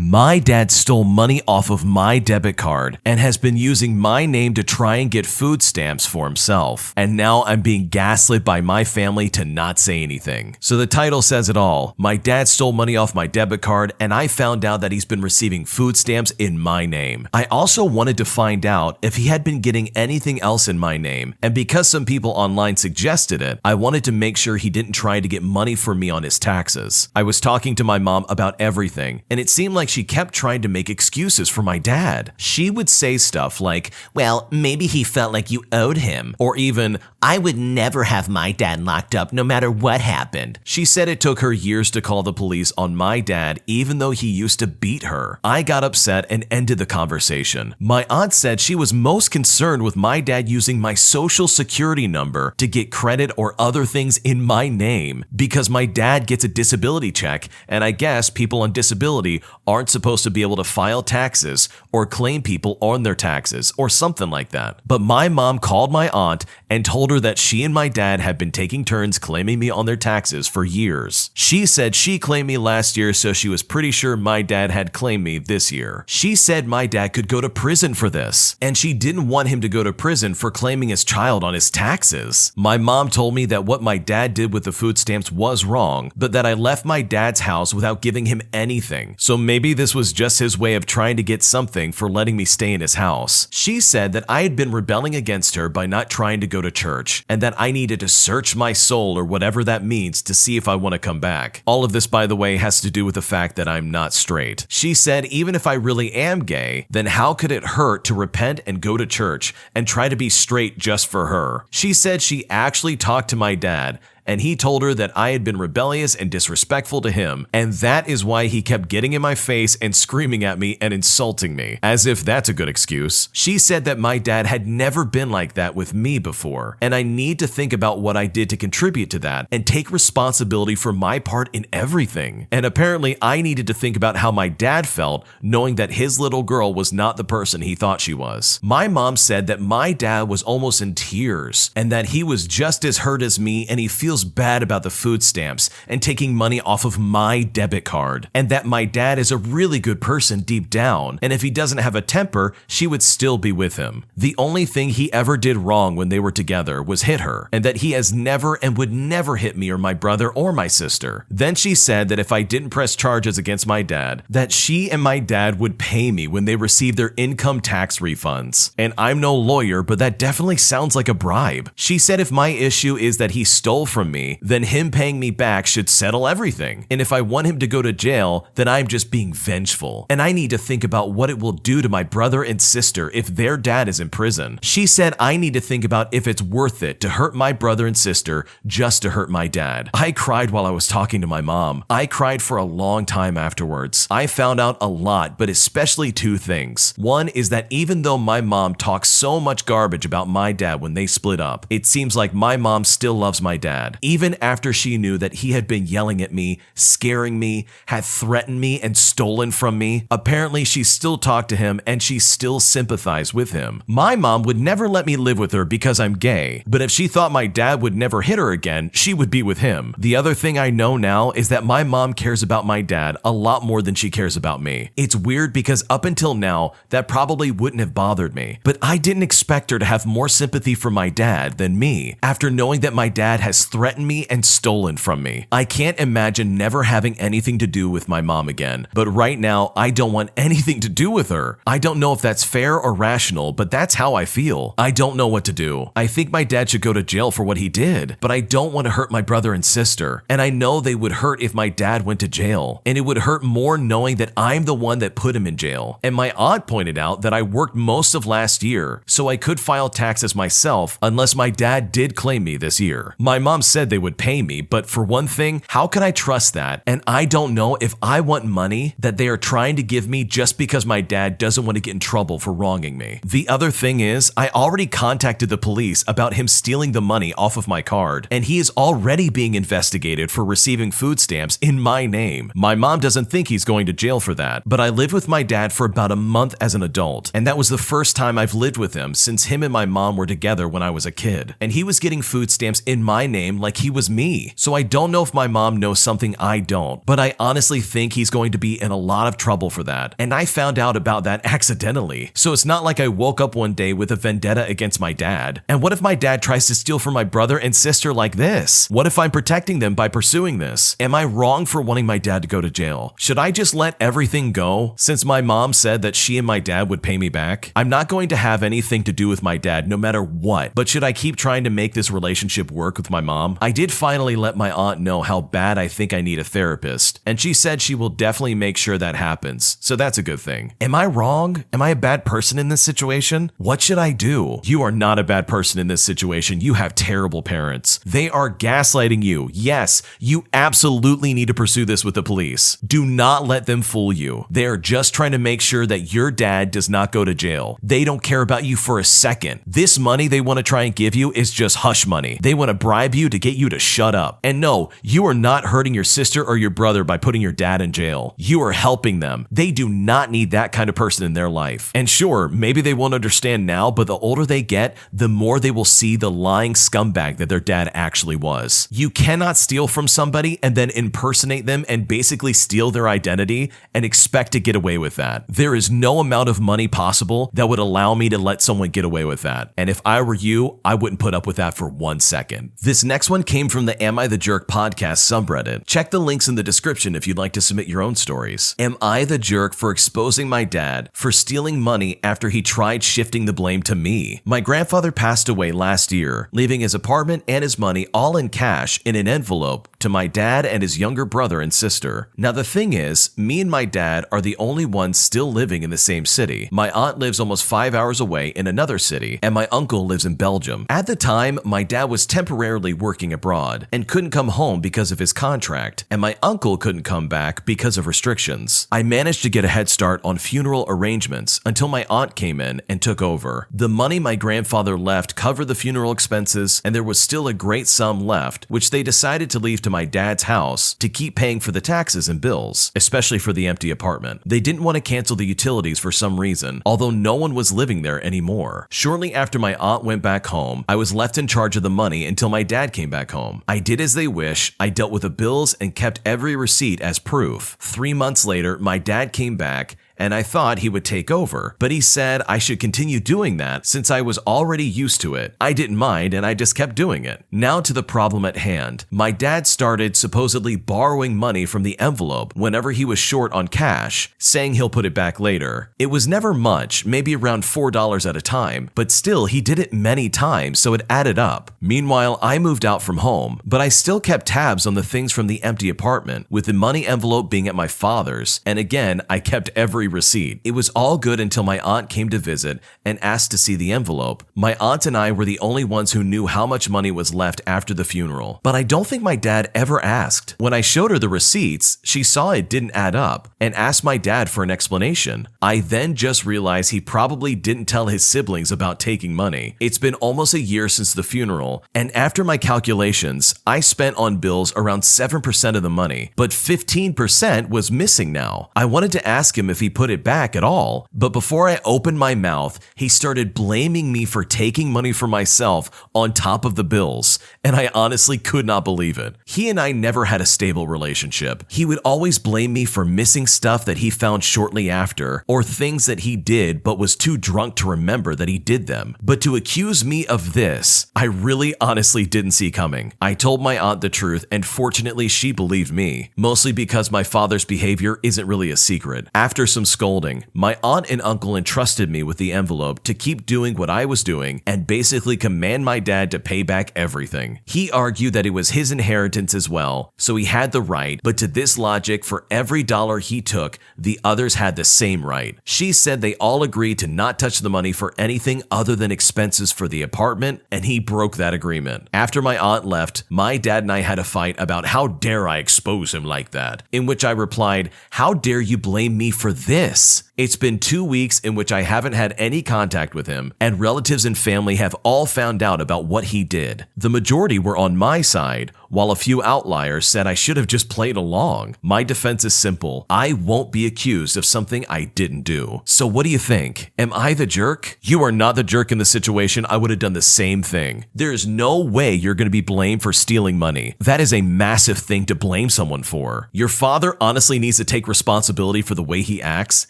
My dad stole money off of my debit card and has been using my name to try and get food stamps for himself. And now I'm being gaslit by my family to not say anything. So the title says it all. My dad stole money off my debit card and I found out that he's been receiving food stamps in my name. I also wanted to find out if he had been getting anything else in my name, and because some people online suggested it, I wanted to make sure he didn't try to get money from me on his taxes. I was talking to my mom about everything, and it seemed like she kept trying to make excuses for my dad. She would say stuff like, well, maybe he felt like you owed him, or even, I would never have my dad locked up no matter what happened. She said it took her years to call the police on my dad even though he used to beat her. I got upset and ended the conversation. My aunt said she was most concerned with my dad using my social security number to get credit or other things in my name because my dad gets a disability check, and I guess people on disability aren't supposed to be able to file taxes or claim people on their taxes or something like that. But my mom called my aunt and told her that she and my dad had been taking turns claiming me on their taxes for years. She said she claimed me last year, so she was pretty sure my dad had claimed me this year. She said my dad could go to prison for this, and she didn't want him to go to prison for claiming his child on his taxes. My mom told me that what my dad did with the food stamps was wrong, but that I left my dad's house without giving him anything. So maybe this was just his way of trying to get something for letting me stay in his house. She said that I had been rebelling against her by not trying to go to church, and that I needed to search my soul or whatever that means to see if I want to come back. All of this, by the way, has to do with the fact that I'm not straight. She said even if I really am gay, then how could it hurt to repent and go to church and try to be straight just for her? She said she actually talked to my dad, and he told her that I had been rebellious and disrespectful to him, and that is why he kept getting in my face and screaming at me and insulting me, as if that's a good excuse. She said that my dad had never been like that with me before, and I need to think about what I did to contribute to that and take responsibility for my part in everything. And apparently I needed to think about how my dad felt knowing that his little girl was not the person he thought she was. My mom said that my dad was almost in tears and that he was just as hurt as me, and he feels bad about the food stamps and taking money off of my debit card, and that my dad is a really good person deep down, and if he doesn't have a temper, she would still be with him. The only thing he ever did wrong when they were together was hit her, and that he has never and would never hit me or my brother or my sister. Then she said that if I didn't press charges against my dad, that she and my dad would pay me when they received their income tax refunds. And I'm no lawyer, but that definitely sounds like a bribe. She said if my issue is that he stole from me, then him paying me back should settle everything. And if I want him to go to jail, then I'm just being vengeful. And I need to think about what it will do to my brother and sister if their dad is in prison. She said I need to think about if it's worth it to hurt my brother and sister just to hurt my dad. I cried while I was talking to my mom. I cried for a long time afterwards. I found out a lot, but especially two things. One is that even though my mom talks so much garbage about my dad when they split up, it seems like my mom still loves my dad. Even after she knew that he had been yelling at me, scaring me, had threatened me, and stolen from me, apparently she still talked to him and she still sympathized with him. My mom would never let me live with her because I'm gay, but if she thought my dad would never hit her again, she would be with him. The other thing I know now is that my mom cares about my dad a lot more than she cares about me. It's weird because up until now, that probably wouldn't have bothered me, but I didn't expect her to have more sympathy for my dad than me after knowing that my dad has threatened me and stolen from me. I can't imagine never having anything to do with my mom again, but right now I don't want anything to do with her. I don't know if that's fair or rational, but that's how I feel. I don't know what to do. I think my dad should go to jail for what he did, but I don't want to hurt my brother and sister, and I know they would hurt if my dad went to jail, and it would hurt more knowing that I'm the one that put him in jail. And my aunt pointed out that I worked most of last year, so I could file taxes myself unless my dad did claim me this year. My mom said they would pay me, but for one thing, how can I trust that? And I don't know if I want money that they are trying to give me just because my dad doesn't want to get in trouble for wronging me. The other thing is, I already contacted the police about him stealing the money off of my card, and he is already being investigated for receiving food stamps in my name. My mom doesn't think he's going to jail for that, but I lived with my dad for about a month as an adult, and that was the first time I've lived with him since him and my mom were together when I was a kid. And he was getting food stamps in my name like he was me. So I don't know if my mom knows something I don't, but I honestly think he's going to be in a lot of trouble for that. And I found out about that accidentally. So it's not like I woke up one day with a vendetta against my dad. And what if my dad tries to steal from my brother and sister like this? What if I'm protecting them by pursuing this? Am I wrong for wanting my dad to go to jail? Should I just let everything go since my mom said that she and my dad would pay me back? I'm not going to have anything to do with my dad no matter what, but should I keep trying to make this relationship work with my mom? I did finally let my aunt know how bad I think I need a therapist, and she said she will definitely make sure that happens, so that's a good thing. Am I wrong? Am I a bad person in this situation? What should I do? You are not a bad person in this situation. You have terrible parents. They are gaslighting you. Yes, you absolutely need to pursue this with the police. Do not let them fool you. They are just trying to make sure that your dad does not go to jail. They don't care about you for a second. This money they want to try and give you is just hush money. They want to bribe you to get you to shut up. And no, you are not hurting your sister or your brother by putting your dad in jail. You are helping them. They do not need that kind of person in their life. And sure, maybe they won't understand now, but the older they get, the more they will see the lying scumbag that their dad actually was. You cannot steal from somebody and then impersonate them and basically steal their identity and expect to get away with that. There is no amount of money possible that would allow me to let someone get away with that. And if I were you, I wouldn't put up with that for 1 second. This next one came from the Am I the Jerk podcast subreddit. Check the links in the description if you'd like to submit your own stories. Am I the jerk for exposing my dad for stealing money after he tried shifting the blame to me? My grandfather passed away last year, leaving his apartment and his money all in cash in an envelope to my dad and his younger brother and sister. Now the thing is, me and my dad are the only ones still living in the same city. My aunt lives almost 5 hours away in another city, and my uncle lives in Belgium. At the time, my dad was temporarily working abroad and couldn't come home because of his contract, and my uncle couldn't come back because of restrictions. I managed to get a head start on funeral arrangements until my aunt came in and took over. The money my grandfather left covered the funeral expenses, and there was still a great sum left, which they decided to leave to my dad's house to keep paying for the taxes and bills, especially for the empty apartment. They didn't want to cancel the utilities for some reason, although no one was living there anymore. Shortly after my aunt went back home, I was left in charge of the money until my dad came back home. I did as they wish. I dealt with the bills and kept every receipt as proof. 3 months later, my dad came back, and I thought he would take over, but he said I should continue doing that since I was already used to it. I didn't mind, and I just kept doing it. Now to the problem at hand. My dad started supposedly borrowing money from the envelope whenever he was short on cash, saying he'll put it back later. It was never much, maybe around $4 at a time, but still he did it many times, so it added up. Meanwhile, I moved out from home, but I still kept tabs on the things from the empty apartment, with the money envelope being at my father's, and again, I kept every receipt. It was all good until my aunt came to visit and asked to see the envelope. My aunt and I were the only ones who knew how much money was left after the funeral, but I don't think my dad ever asked. When I showed her the receipts, she saw it didn't add up and asked my dad for an explanation. I then just realized he probably didn't tell his siblings about taking money. It's been almost a year since the funeral, and after my calculations, I spent on bills around 7% of the money, but 15% was missing now. I wanted to ask him if he put it back at all, but before I opened my mouth, he started blaming me for taking money for myself on top of the bills, and I honestly could not believe it. He and I never had a stable relationship. He would always blame me for missing stuff that he found shortly after, or things that he did but was too drunk to remember that he did them. But to accuse me of this, I really honestly didn't see coming. I told my aunt the truth, and fortunately she believed me, mostly because my father's behavior isn't really a secret. After some scolding, my aunt and uncle entrusted me with the envelope to keep doing what I was doing and basically command my dad to pay back everything. He argued that it was his inheritance as well, so he had the right, but to this logic, for every dollar he took, the others had the same right. She said they all agreed to not touch the money for anything other than expenses for the apartment, and he broke that agreement. After my aunt left, my dad and I had a fight about how dare I expose him like that, in which I replied, "How dare you blame me for this?" It's been 2 weeks in which I haven't had any contact with him, and relatives and family have all found out about what he did. The majority were on my side, while a few outliers said I should have just played along. My defense is simple. I won't be accused of something I didn't do. So what do you think? Am I the jerk? You are not the jerk in the situation. I would have done the same thing. There is no way you're going to be blamed for stealing money. That is a massive thing to blame someone for. Your father honestly needs to take responsibility for the way he acts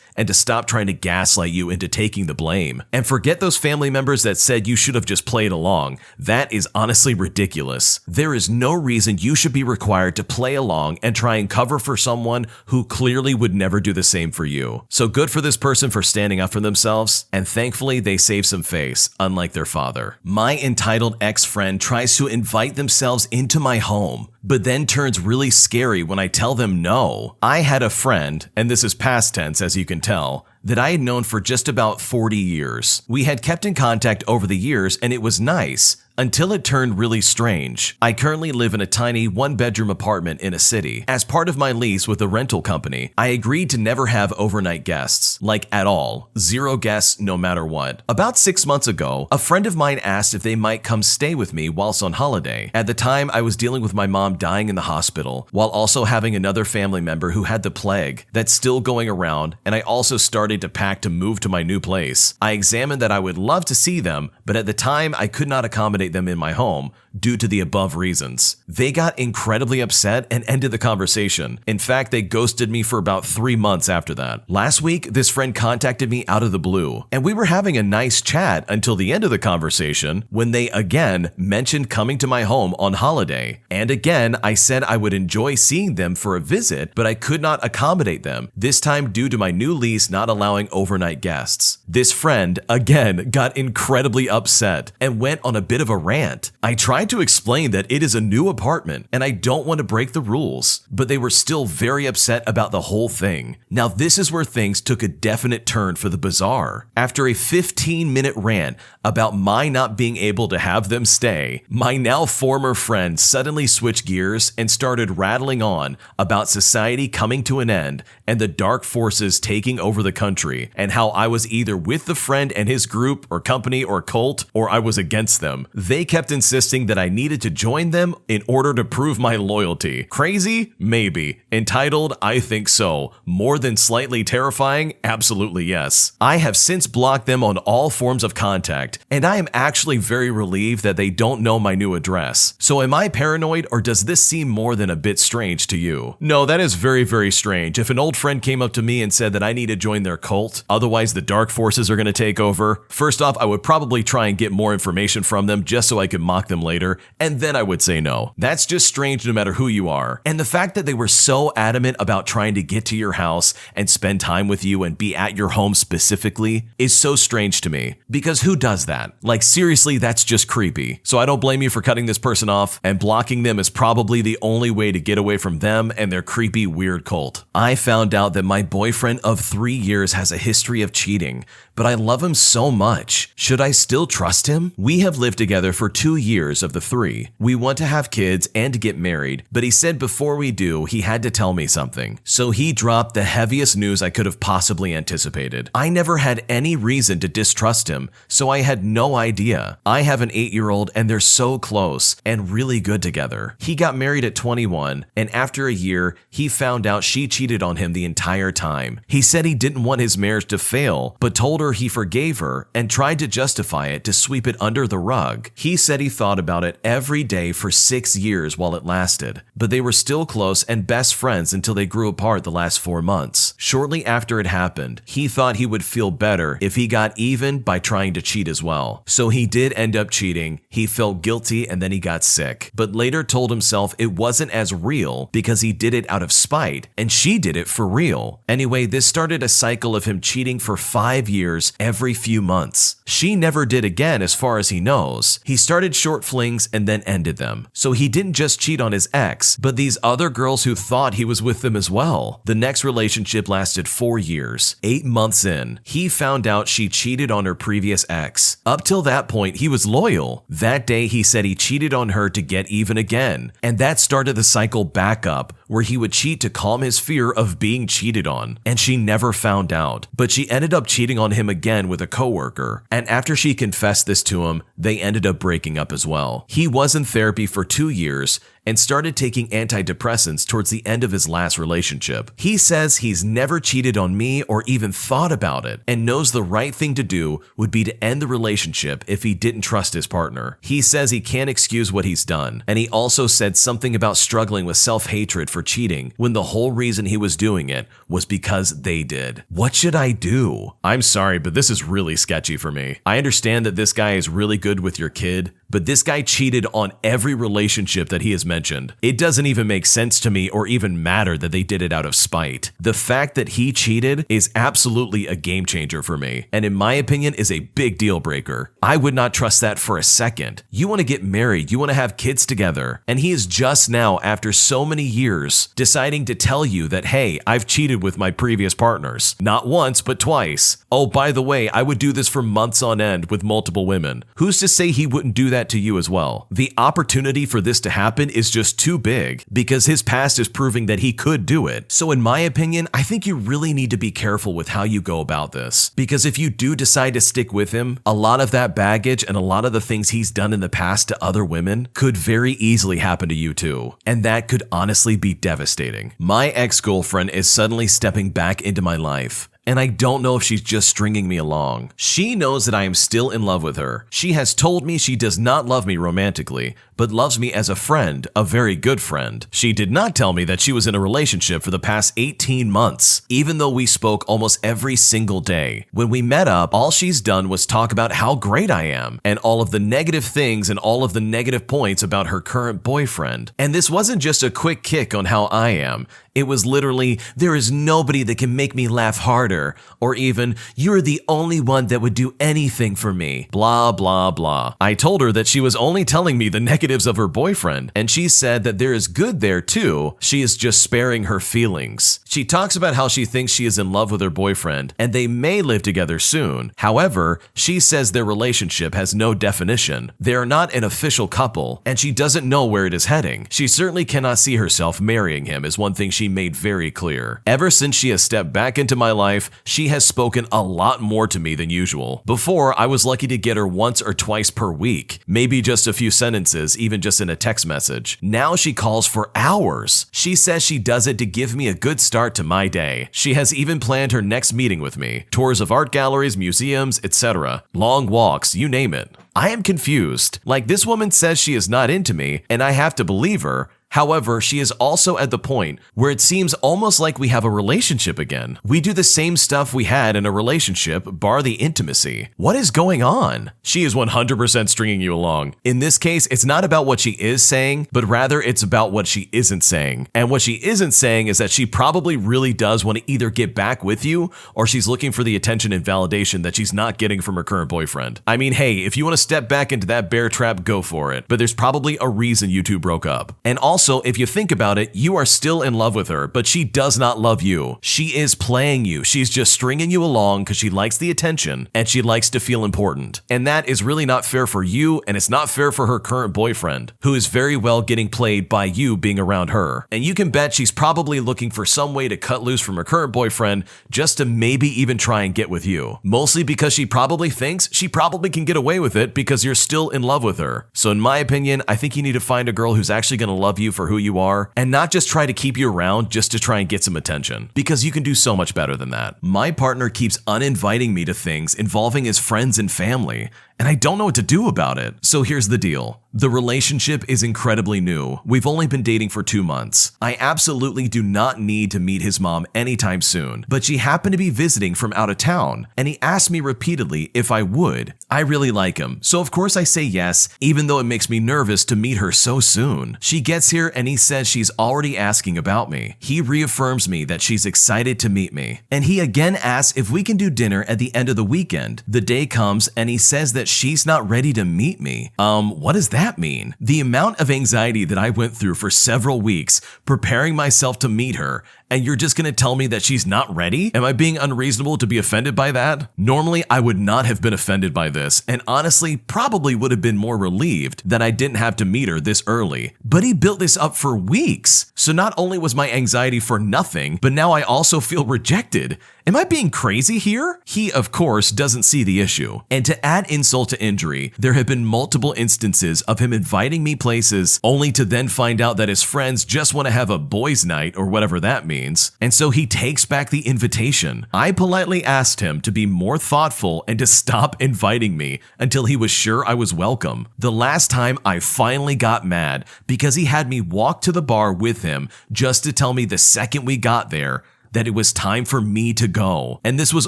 and to stop trying to gaslight you into taking the blame. And forget those family members that said you should have just played along. That is honestly ridiculous. There is no reason you should be required to play along and try and cover for someone who clearly would never do the same for you. So good for this person for standing up for themselves, and thankfully they saved some face, unlike their father. My entitled ex-friend tries to invite themselves into my home, but then turns really scary when I tell them no. I had a friend, and this is past tense as you can tell, that I had known for just about 40 years. We had kept in contact over the years and it was nice, until it turned really strange. I currently live in a tiny one-bedroom apartment in a city. As part of my lease with a rental company, I agreed to never have overnight guests, like at all. 0 guests no matter what. About 6 months ago, a friend of mine asked if they might come stay with me whilst on holiday. At the time, I was dealing with my mom dying in the hospital, while also having another family member who had the plague that's still going around, and I also started to pack to move to my new place. I examined that I would love to see them, but at the time, I could not accommodate them in my home due to the above reasons. They got incredibly upset and ended the conversation. In fact, they ghosted me for about 3 months after that. Last week, this friend contacted me out of the blue, and we were having a nice chat until the end of the conversation when they again mentioned coming to my home on holiday. And again, I said I would enjoy seeing them for a visit, but I could not accommodate them, this time due to my new lease not allowing overnight guests. This friend, again, got incredibly upset and went on a bit of a rant. I tried to explain that it is a new apartment and I don't want to break the rules, but they were still very upset about the whole thing. Now this is where things took a definite turn for the bizarre. After a 15-minute rant about my not being able to have them stay, my now former friend suddenly switched gears and started rattling on about society coming to an end and the dark forces taking over the country, and how I was either with the friend and his group or company or cult, or I was against them. They kept insisting that I needed to join them in order to prove my loyalty. Crazy? Maybe. Entitled? I think so. More than slightly terrifying? Absolutely yes. I have since blocked them on all forms of contact, and I am actually very relieved that they don't know my new address. So am I paranoid, or does this seem more than a bit strange to you? No, that is very, very strange. If an old friend came up to me and said that I need to join their cult, otherwise the dark forces are going to take over, first off, I would probably try and get more information from them just so I could mock them later, and then I would say no. That's just strange no matter who you are. And the fact that they were so adamant about trying to get to your house and spend time with you and be at your home specifically is so strange to me. Because who does that? Like seriously, that's just creepy. So I don't blame you for cutting this person off, and blocking them is probably the only way to get away from them and their creepy, weird cult. I found out that my boyfriend of 3 years has a history of cheating, but I love him so much. Should I still trust him? We have lived together for 2 years of the 3. We want to have kids and get married, but he said before we do, he had to tell me something. So he dropped the heaviest news I could have possibly anticipated. I never had any reason to distrust him, so I had no idea. I have an 8-year-old and they're so close and really good together. He got married at 21, and after a year, he found out she cheated on him the entire time. He said he didn't want his marriage to fail, but told her he forgave her and tried to justify it to sweep it under the rug. He said he thought about it every day for 6 years while it lasted, but they were still close and best friends until they grew apart the last 4 months. Shortly after it happened, he thought he would feel better if he got even by trying to cheat as well. So he did end up cheating. He felt guilty and then he got sick, but later told himself it wasn't as real because he did it out of spite and she did it for real. Anyway, this started a cycle of him cheating for 5 years every few months. She never did again as far as he knows. He started short flings and then ended them. So he didn't just cheat on his ex, but these other girls who thought he was with them as well. The next relationship lasted 4 years. 8 months in, he found out she cheated on her previous ex. Up till that point, he was loyal. That day, he said he cheated on her to get even again. And that started the cycle back up, where he would cheat to calm his fear of being cheated on, and she never found out. But she ended up cheating on him again with a coworker, and after she confessed this to him, they ended up breaking up as well. He was in therapy for 2 years and started taking antidepressants towards the end of his last relationship. He says he's never cheated on me or even thought about it, and knows the right thing to do would be to end the relationship if he didn't trust his partner. He says he can't excuse what he's done, and he also said something about struggling with self-hatred for cheating when the whole reason he was doing it was because they did. What should I do? I'm sorry, but this is really sketchy for me. I understand that this guy is really good with your kid, but this guy cheated on every relationship that he has mentioned. It doesn't even make sense to me or even matter that they did it out of spite. The fact that he cheated is absolutely a game changer for me, and in my opinion is a big deal breaker. I would not trust that for a second. You want to get married, you want to have kids together, and he is just now, after so many years, deciding to tell you that, hey, I've cheated with my previous partners. Not once, but twice. Oh, by the way, I would do this for months on end with multiple women. Who's to say he wouldn't do that to you as well? The opportunity for this to happen is just too big because his past is proving that he could do it. So in my opinion, I think you really need to be careful with how you go about this, because if you do decide to stick with him, a lot of that baggage and a lot of the things he's done in the past to other women could very easily happen to you too, and that could honestly be devastating. My ex-girlfriend is suddenly stepping back into my life, and I don't know if she's just stringing me along. She knows that I am still in love with her. She has told me she does not love me romantically, but loves me as a friend, a very good friend. She did not tell me that she was in a relationship for the past 18 months, even though we spoke almost every single day. When we met up, all she's done was talk about how great I am, and all of the negative things and all of the negative points about her current boyfriend. And this wasn't just a quick kick on how I am. It was literally, there is nobody that can make me laugh harder, or even, you're the only one that would do anything for me, blah, blah, blah. I told her that she was only telling me the negatives of her boyfriend, and she said that there is good there too. She is just sparing her feelings. She talks about how she thinks she is in love with her boyfriend, and they may live together soon. However, she says their relationship has no definition. They are not an official couple, and she doesn't know where it is heading. She certainly cannot see herself marrying him, is one thing she made very clear. Ever since she has stepped back into my life, she has spoken a lot more to me than usual. Before, I was lucky to get her once or twice per week, maybe just a few sentences, even just in a text message. Now she calls for hours. She says she does it to give me a good start to my day. She has even planned her next meeting with me, tours of art galleries, museums, etc. Long walks, you name it. I am confused. Like, this woman says she is not into me, and I have to believe her. However, she is also at the point where it seems almost like we have a relationship again. We do the same stuff we had in a relationship, bar the intimacy. What is going on? She is 100% stringing you along. In this case, it's not about what she is saying, but rather it's about what she isn't saying. And what she isn't saying is that she probably really does want to either get back with you, or she's looking for the attention and validation that she's not getting from her current boyfriend. I mean, hey, if you want to step back into that bear trap, go for it. But there's probably a reason you two broke up. And also, if you think about it, you are still in love with her, but she does not love you. She is playing you. She's just stringing you along because she likes the attention and she likes to feel important. And that is really not fair for you, and it's not fair for her current boyfriend, who is very well getting played by you being around her. And you can bet she's probably looking for some way to cut loose from her current boyfriend just to maybe even try and get with you. Mostly because she probably thinks she probably can get away with it because you're still in love with her. So in my opinion, I think you need to find a girl who's actually going to love you for who you are, and not just try to keep you around just to try and get some attention, because you can do so much better than that. My partner keeps uninviting me to things involving his friends and family, and I don't know what to do about it. So here's the deal. The relationship is incredibly new. We've only been dating for 2 months. I absolutely do not need to meet his mom anytime soon, but she happened to be visiting from out of town, and he asked me repeatedly if I would. I really like him, so of course I say yes, even though it makes me nervous to meet her so soon. She gets here and he says she's already asking about me. He reaffirms me that she's excited to meet me, and he again asks if we can do dinner at the end of the weekend. The day comes and he says that she's not ready to meet me. What does that mean? The amount of anxiety that I went through for several weeks preparing myself to meet her, and you're just gonna tell me that she's not ready? Am I being unreasonable to be offended by that? Normally, I would not have been offended by this, and honestly, probably would have been more relieved that I didn't have to meet her this early. But he built this up for weeks. So not only was my anxiety for nothing, but now I also feel rejected. Am I being crazy here? He, of course, doesn't see the issue. And to add insult to injury, there have been multiple instances of him inviting me places only to then find out that his friends just want to have a boys' night or whatever that means. And so he takes back the invitation. I politely asked him to be more thoughtful and to stop inviting me until he was sure I was welcome. The last time I finally got mad because he had me walk to the bar with him just to tell me the second we got there that it was time for me to go. And this was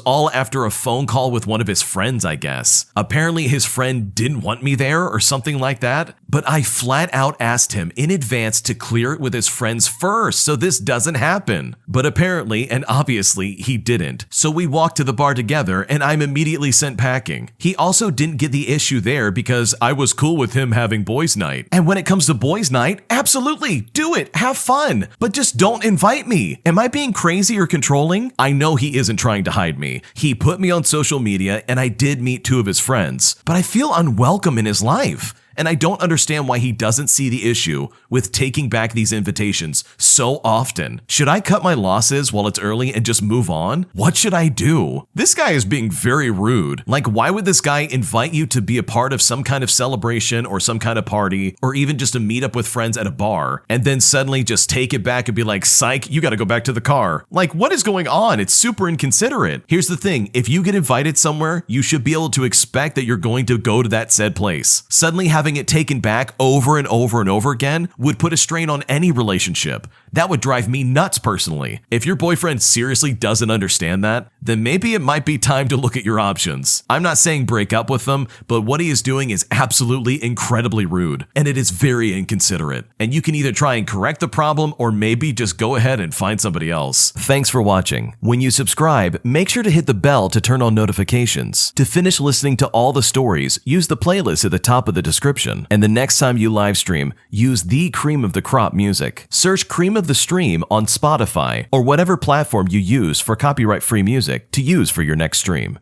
all after a phone call with one of his friends, I guess. Apparently his friend didn't want me there or something like that, but I flat out asked him in advance to clear it with his friends first so this doesn't happen. But apparently and obviously he didn't. So we walked to the bar together and I'm immediately sent packing. He also didn't get the issue there because I was cool with him having boys' night. And when it comes to boys' night, absolutely, do it, have fun, but just don't invite me. Am I being crazy or controlling? I know he isn't trying to hide me. He put me on social media and I did meet two of his friends, but I feel unwelcome in his life. And I don't understand why he doesn't see the issue with taking back these invitations so often. Should I cut my losses while it's early and just move on? What should I do? This guy is being very rude. Like, why would this guy invite you to be a part of some kind of celebration or some kind of party or even just a meetup with friends at a bar and then suddenly just take it back and be like, psych, you gotta go back to the car? Like, what is going on? It's super inconsiderate. Here's the thing. If you get invited somewhere, you should be able to expect that you're going to go to that said place. Suddenly having it taken back over and over and over again would put a strain on any relationship. That would drive me nuts personally. If your boyfriend seriously doesn't understand that, then maybe it might be time to look at your options. I'm not saying break up with them, but what he is doing is absolutely incredibly rude, and it is very inconsiderate. And you can either try and correct the problem or maybe just go ahead and find somebody else. Thanks for watching. When you subscribe, make sure to hit the bell to turn on notifications. To finish listening to all the stories, use the playlist at the top of the description. And the next time you live stream, use the cream of the crop music. Search Cream of the Stream on Spotify or whatever platform you use for copyright-free music to use for your next stream.